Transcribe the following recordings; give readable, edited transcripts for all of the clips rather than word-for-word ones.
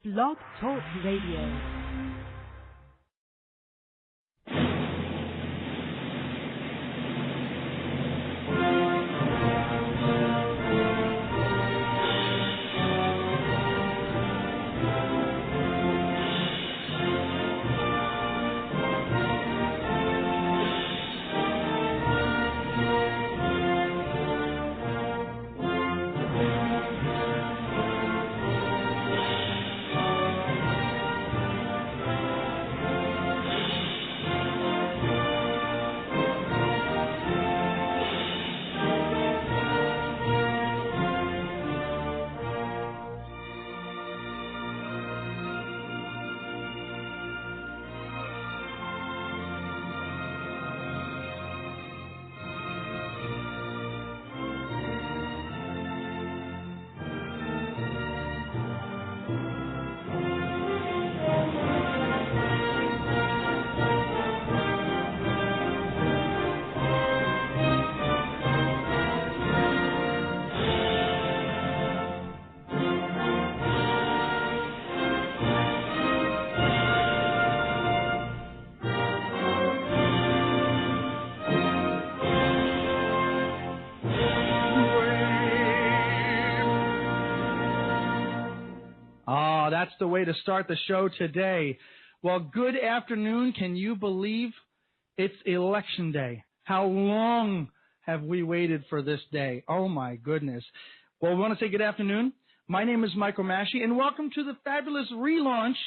Blog Talk Radio. That's the way to start the show today. Well, good afternoon. Can you believe it's election day? How long have we waited for this day? Oh, my goodness. Well, we want to say good afternoon. My name is Michael Massey, and welcome to the fabulous relaunch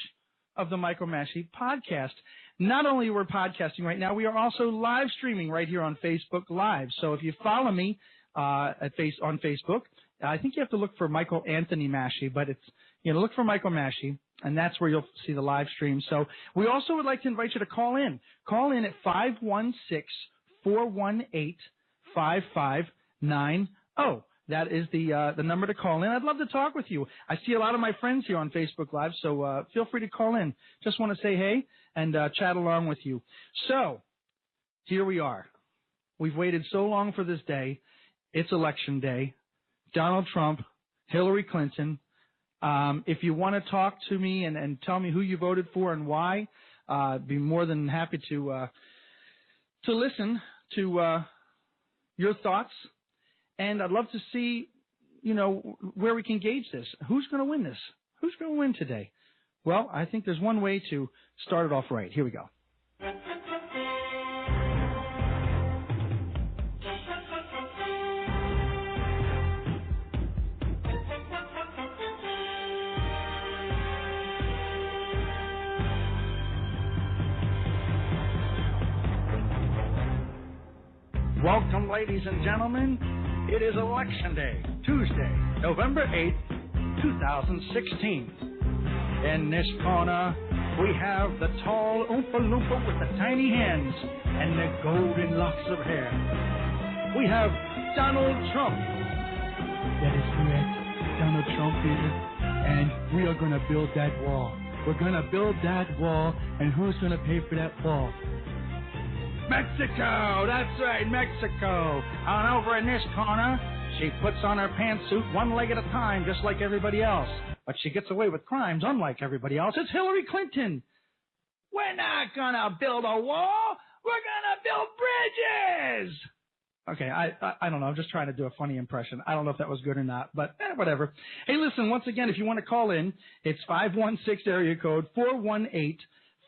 of the Michael Massey podcast. Not only we're podcasting right now, we are also live streaming right here on Facebook Live. So if you follow me on Facebook, I think you have to look for Michael Anthony Massey, but it's look for Michael Massey, and that's where you'll see the live stream. So we also would like to invite you to call in. Call in at 516-418-5590. That is the number to call in. I'd love to talk with you. I see a lot of my friends here on Facebook Live, so feel free to call in. Just want to say hey and chat along with you. So here we are. We've waited so long for this day. It's Election Day. Donald Trump, Hillary Clinton. If you want to talk to me and tell me who you voted for and why, I'd be more than happy to listen to your thoughts. And I'd love to see, where we can gauge this. Who's going to win this? Who's going to win today? Well, I think there's one way to start it off right. Here we go. Welcome, ladies and gentlemen. It is Election Day, Tuesday, November 8th, 2016. In this corner, we have the tall Oompa Loompa with the tiny hands and the golden locks of hair. We have Donald Trump. That is correct. Donald Trump here. And we are going to build that wall. We're going to build that wall, and who's going to pay for that wall? Mexico! That's right, Mexico! And over in this corner, she puts on her pantsuit one leg at a time, just like everybody else. But she gets away with crimes unlike everybody else. It's Hillary Clinton! We're not gonna build a wall! We're gonna build bridges! Okay, I don't know. I'm just trying to do a funny impression. I don't know if that was good or not, but whatever. Hey, listen, once again, if you want to call in, it's 516 area code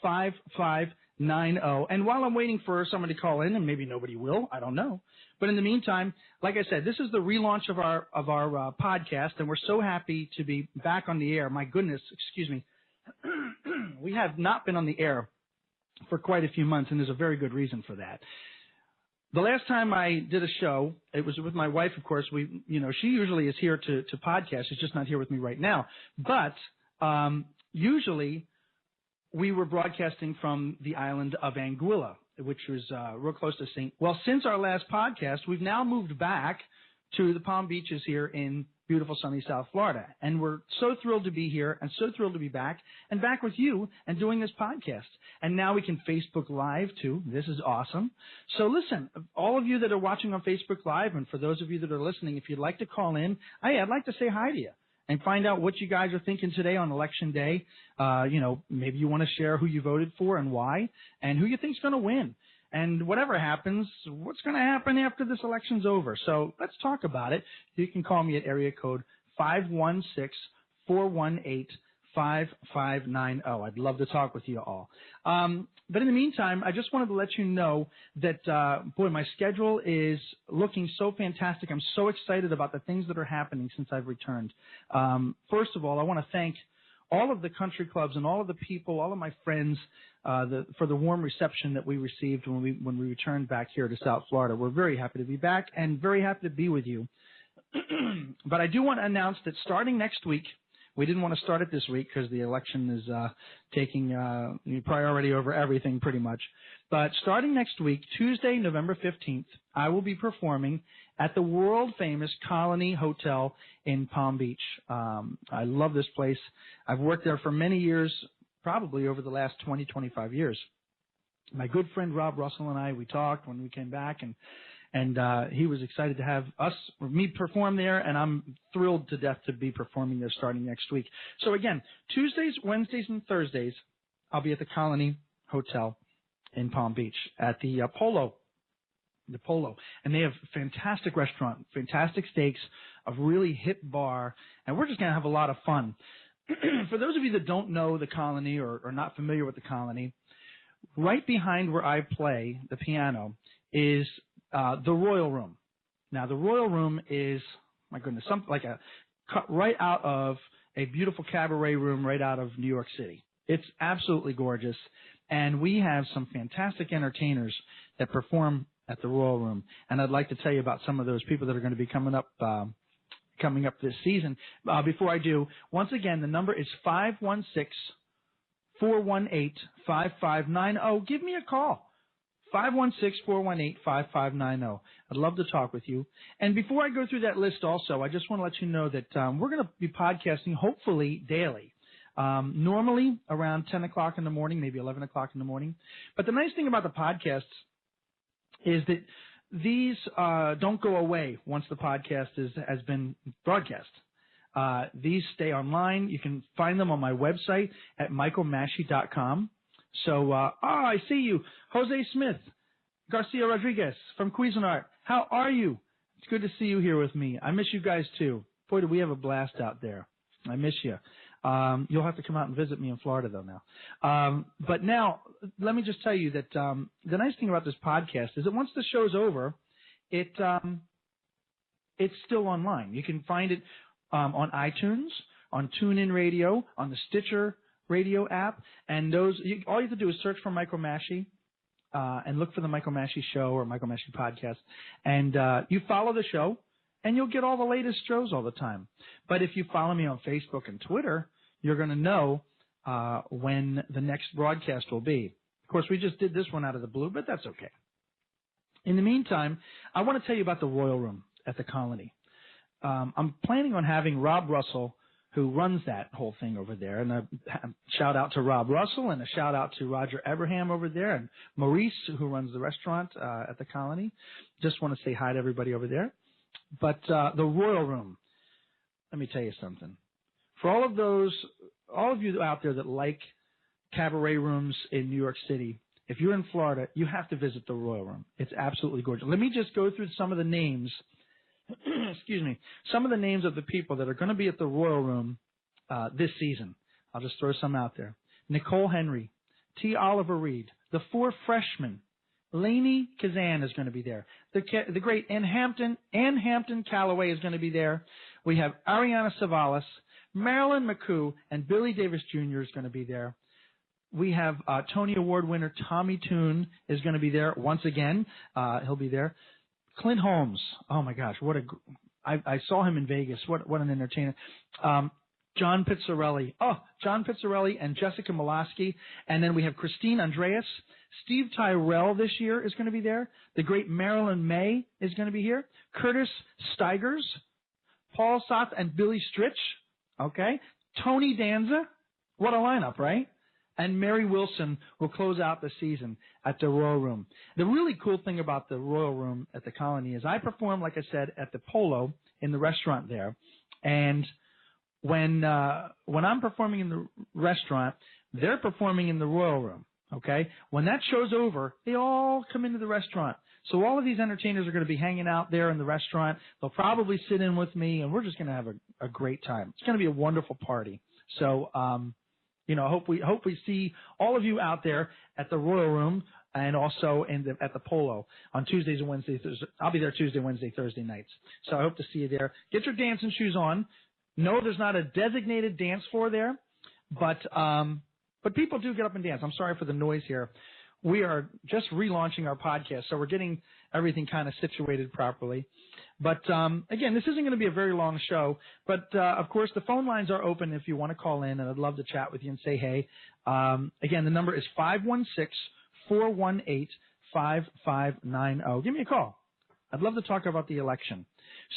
418-5590. And while I'm waiting for someone to call in, and maybe nobody will, I don't know. But in the meantime, like I said, this is the relaunch of our podcast, and we're so happy to be back on the air. My goodness, excuse me. We have not been on the air for quite a few months, and there's a very good reason for that. The last time I did a show, it was with my wife, of course. She usually is here to podcast. She's just not here with me right now. But usually we were broadcasting from the island of Anguilla, which was real close to St. Well, since our last podcast, we've now moved back to the Palm Beaches here in beautiful sunny South Florida. And we're so thrilled to be here and so thrilled to be back and back with you and doing this podcast. And now we can Facebook Live too. This is awesome. So listen, all of you that are watching on Facebook Live, and for those of you that are listening, if you'd like to call in, I'd like to say hi to you. and find out what you guys are thinking today on Election Day. Maybe you want to share who you voted for and why, and who you think's going to win. And whatever happens, what's going to happen after this election's over? So let's talk about it. You can call me at area code 516-418-5590. I'd love to talk with you all. But in the meantime, I just wanted to let you know that, my schedule is looking so fantastic. I'm so excited about the things that are happening since I've returned. First of all, I want to thank all of the country clubs and all of the people, all of my friends, for the warm reception that we received when we returned back here to South Florida. We're very happy to be back and very happy to be with you. But I do want to announce that starting next week, we didn't want to start it this week because the election is taking priority over everything pretty much. But starting next week, Tuesday, November 15th, I will be performing at the world-famous Colony Hotel in Palm Beach. I love this place. I've worked there for many years, probably over the last 20, 25 years. My good friend Rob Russell and I, we talked when we came back, and he was excited to have me perform there, and I'm thrilled to death to be performing there starting next week. So again, Tuesdays, Wednesdays, and Thursdays, I'll be at the Colony Hotel in Palm Beach at the Polo. And they have a fantastic restaurant, fantastic steaks, a really hip bar, and we're just going to have a lot of fun. For those of you that don't know the Colony or are not familiar with the Colony, right behind where I play the piano is the Royal Room. Now, the Royal Room is, my goodness, something like a cut right out of a beautiful cabaret room right out of New York City. It's absolutely gorgeous, and we have some fantastic entertainers that perform at the Royal Room, and I'd like to tell you about some of those people that are going to be coming up this season. Before I do, once again, the number is 516-418-5590. Give me a call. 516-418-5590. I'd love to talk with you. And before I go through that list also, I just want to let you know that we're going to be podcasting hopefully daily. Normally around 10 o'clock in the morning, maybe 11 o'clock in the morning. But the nice thing about the podcasts is that these don't go away once the podcast has been broadcast. These stay online. You can find them on my website at michaelmashy.com. So, I see you. Jose Smith, Garcia Rodriguez from Cuisinart. How are you? It's good to see you here with me. I miss you guys, too. Boy, do we have a blast out there. I miss you. You'll have to come out and visit me in Florida, though, now. But now, let me just tell you that the nice thing about this podcast is that once the show's over, it's still online. You can find it on iTunes, on TuneIn Radio, on the Stitcher Radio app, and all you have to do is search for Michael Mashy and look for the Michael Mashy Show or Michael Mashy Podcast, and you follow the show, and you'll get all the latest shows all the time. But if you follow me on Facebook and Twitter, you're going to know when the next broadcast will be. Of course, we just did this one out of the blue, but that's okay. In the meantime, I want to tell you about the Royal Room at the Colony. I'm planning on having Rob Russell, who runs that whole thing over there. And a shout out to Rob Russell and a shout out to Roger Abraham over there and Maurice, who runs the restaurant at the Colony. Just want to say hi to everybody over there. But the Royal Room, let me tell you something. For all of you out there that like cabaret rooms in New York City, if you're in Florida, you have to visit the Royal Room. It's absolutely gorgeous. Let me just go through some of the names. Excuse me, some of the names of the people that are going to be at the Royal Room this season. I'll just throw some out there. Nicole Henry, T. Oliver Reed, the Four Freshmen, Lainey Kazan is going to be there. The great Ann Hampton Calloway is going to be there. We have Ariana Savalas, Marilyn McCoo, and Billy Davis Jr. is going to be there. We have Tony Award winner Tommy Toon is going to be there once again. He'll be there. Clint Holmes. Oh my gosh, I saw him in Vegas. What an entertainer. John Pizzarelli. John Pizzarelli and Jessica Molaski. And then we have Christine Andreas. Steve Tyrell this year is going to be there. The great Marilyn May is going to be here. Curtis Steigers, Paul Soth, and Billy Stritch. Okay. Tony Danza. What a lineup, right? And Mary Wilson will close out the season at the Royal Room. The really cool thing about the Royal Room at the Colony is I perform, like I said, at the Polo in the restaurant there. And when I'm performing in the restaurant, they're performing in the Royal Room. Okay, when that show's over, they all come into the restaurant. So all of these entertainers are going to be hanging out there in the restaurant. They'll probably sit in with me, and we're just going to have a great time. It's going to be a wonderful party. So, hope we see all of you out there at the Royal Room and also at the Polo on Tuesdays and Wednesdays. I'll be there Tuesday, Wednesday, Thursday nights. So I hope to see you there. Get your dancing shoes on. No, there's not a designated dance floor there, but people do get up and dance. I'm sorry for the noise here. We are just relaunching our podcast, so we're getting everything kind of situated properly. But, again, this isn't going to be a very long show. But, of course, the phone lines are open if you want to call in, and I'd love to chat with you and say hey. Again, the number is 516-418-5590. Give me a call. I'd love to talk about the election.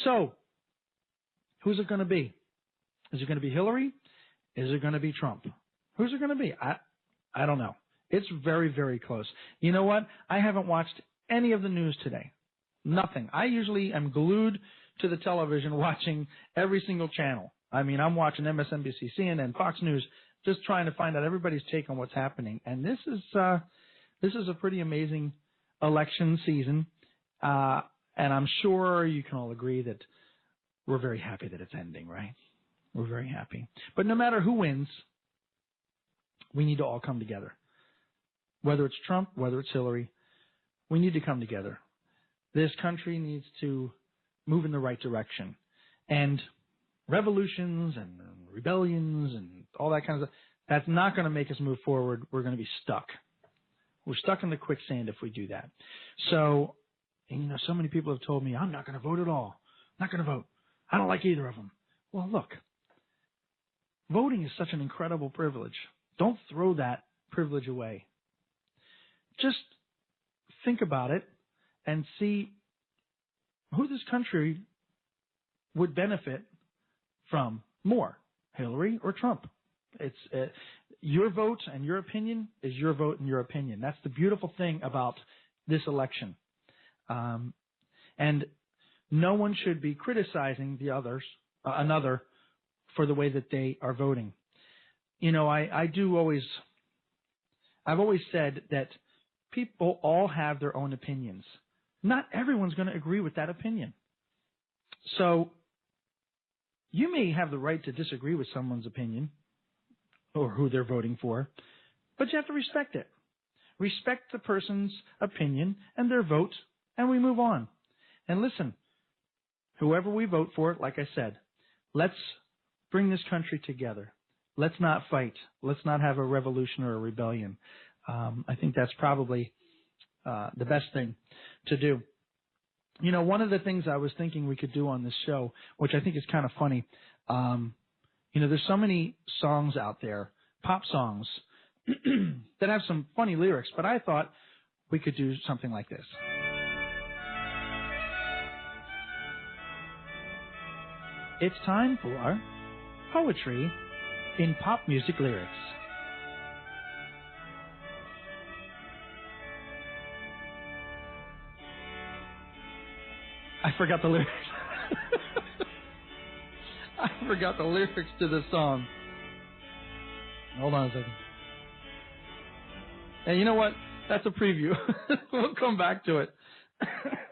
So, who's it going to be? Is it going to be Hillary? Is it going to be Trump? Who's it going to be? I don't know. It's very, very close. You know what? I haven't watched any of the news today. Nothing. I usually am glued to the television watching every single channel. I mean, I'm watching MSNBC, CNN, Fox News, just trying to find out everybody's take on what's happening. And this is a pretty amazing election season. And I'm sure you can all agree that we're very happy that it's ending, right? We're very happy. But no matter who wins, we need to all come together. Whether it's Trump, whether it's Hillary, we need to come together. This country needs to move in the right direction. And revolutions and rebellions and all that kind of stuff, that's not going to make us move forward. We're going to be stuck. We're stuck in the quicksand if we do that. So, so many people have told me, I'm not going to vote at all. I'm not going to vote. I don't like either of them. Well, look, voting is such an incredible privilege. Don't throw that privilege away. Just think about it and see who this country would benefit from more, Hillary or Trump. It's your vote and your opinion is your vote and your opinion. That's the beautiful thing about this election. And no one should be criticizing another for the way that they are voting. I've always said that people all have their own opinions. Not everyone's going to agree with that opinion. So you may have the right to disagree with someone's opinion or who they're voting for, but you have to respect it. Respect the person's opinion and their vote, and we move on. And listen, whoever we vote for, like I said, let's bring this country together. Let's not fight. Let's not have a revolution or a rebellion. I think that's probably the best thing to do. One of the things I was thinking we could do on this show, which I think is kind of funny, there's so many songs out there, pop songs, that have some funny lyrics, but I thought we could do something like this. It's time for poetry in pop music lyrics. I forgot the lyrics. I forgot the lyrics to the song. Hold on a second. Hey, you know what? That's a preview. We'll come back to it.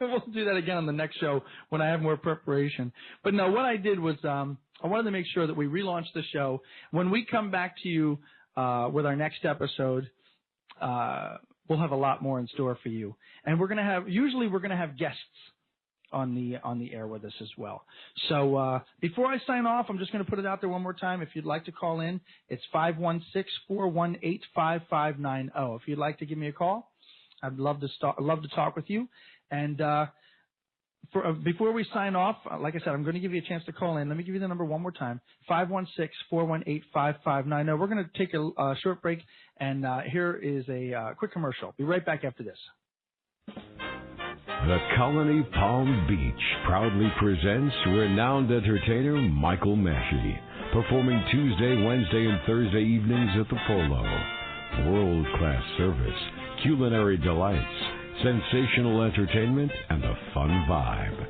We'll do that again on the next show when I have more preparation. But no, what I did was I wanted to make sure that we relaunched the show. When we come back to you with our next episode, we'll have a lot more in store for you. And we're going to have guests on the air with us as well. So before I sign off, I'm just going to put it out there one more time. If you'd like to call in, it's 516-418-5590. If you'd like to give me a call, I'd love to talk with you. And before we sign off, like I said, I'm going to give you a chance to call in. Let me give you the number one more time, 516-418-5590. We're going to take a short break, and here is a quick commercial. Be right back after this. The Colony Palm Beach proudly presents renowned entertainer Michael Massey, performing Tuesday, Wednesday, and Thursday evenings at the Polo. World-class service, culinary delights, sensational entertainment, and a fun vibe.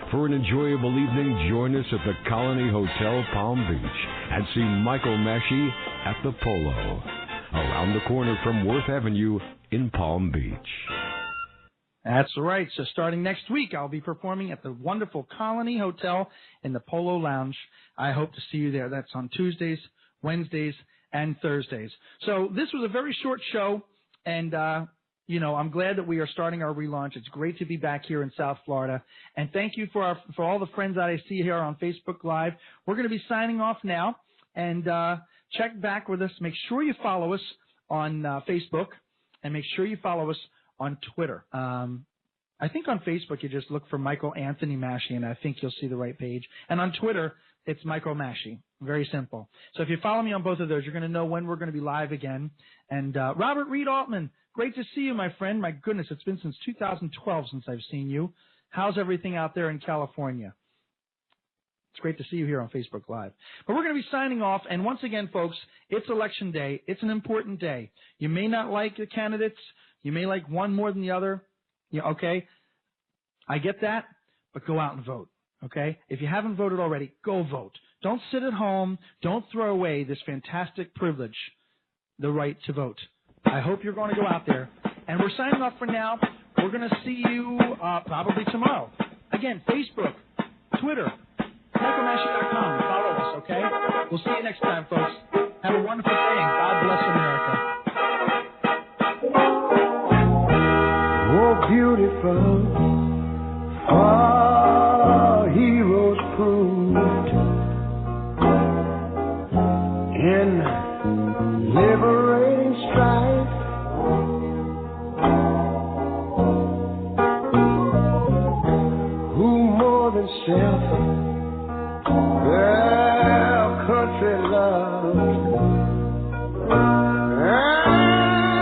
For an enjoyable evening, join us at the Colony Hotel, Palm Beach, and see Michael Massey at the Polo, around the corner from Worth Avenue in Palm Beach. That's right. So starting next week, I'll be performing at the wonderful Colony Hotel in the Polo Lounge. I hope to see you there. That's on Tuesdays, Wednesdays, and Thursdays. So this was a very short show, and I'm glad that we are starting our relaunch. It's great to be back here in South Florida. And thank you for all the friends that I see here on Facebook Live. We're going to be signing off now. And check back with us. Make sure you follow us on Facebook. And make sure you follow us on Twitter. I think on Facebook you just look for Michael Anthony Massey, and I think you'll see the right page. And on Twitter, it's Michael Massey. Very simple. So if you follow me on both of those, you're going to know when we're going to be live again. And Robert Reed Altman, great to see you, my friend. My goodness, it's been since 2012 since I've seen you. How's everything out there in California? It's great to see you here on Facebook Live. But we're going to be signing off. And once again, folks, it's Election Day. It's an important day. You may not like the candidates. You may like one more than the other. Yeah, okay? I get that, but go out and vote, okay? If you haven't voted already, go vote. Don't sit at home. Don't throw away this fantastic privilege, the right to vote. I hope you're going to go out there. And we're signing off for now. We're going to see you probably tomorrow. Again, Facebook, Twitter, MichaelMassey.com. Follow us, okay? We'll see you next time, folks. Have a wonderful day, and God bless America. Oh, beautiful, our heroes proved in liberating strife. Who more than self their country loved,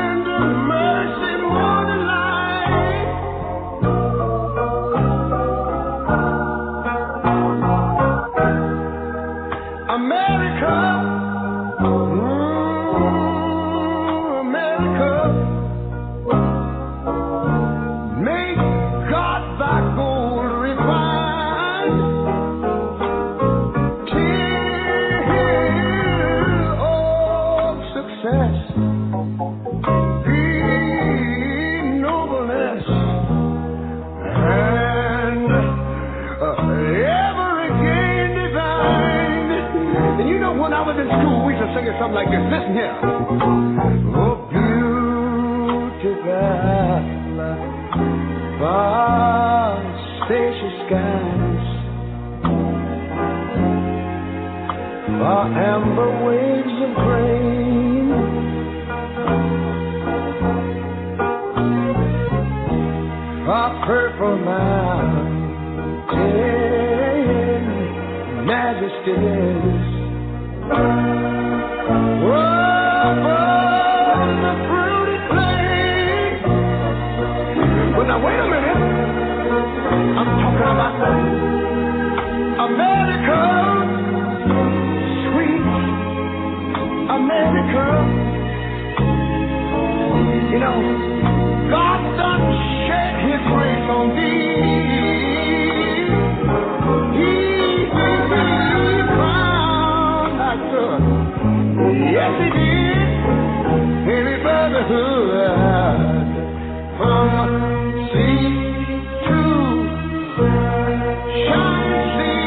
and mercy more than life. America, America, make God thy gold refined, till all success be nobleness, and every gain divine. And you know, when I was in school, we used to sing it something like this. Listen here. Oh, beautiful, far spacious skies, far amber waves of grain, far purple mountain majesties. The fruity plain. But now wait a minute. I'm talking about America, sweet America. You know, God done shed His grace on thee. He found thy good. Yes, He did. Any brotherhood from sea to shining sea.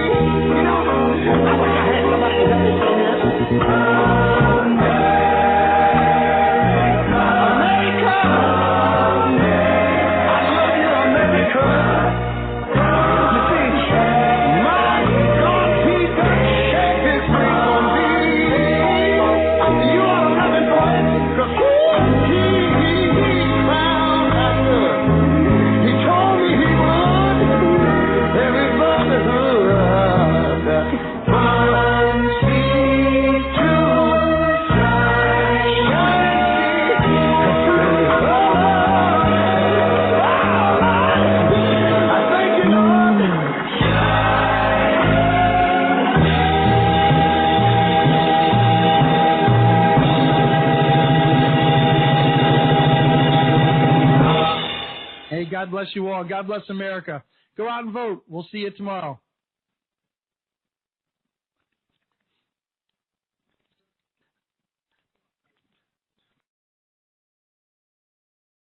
You know, I wish I had somebody to help me sing this. America, I love you, America. You see, my God, He done shed His grace on thee. You ought to love Him for it, 'cause He found that good. He told me He would. Every brotherhood from sea to shining I thank you, Lord. Hey, God bless you all. God bless America. Go out and vote. We'll see you tomorrow.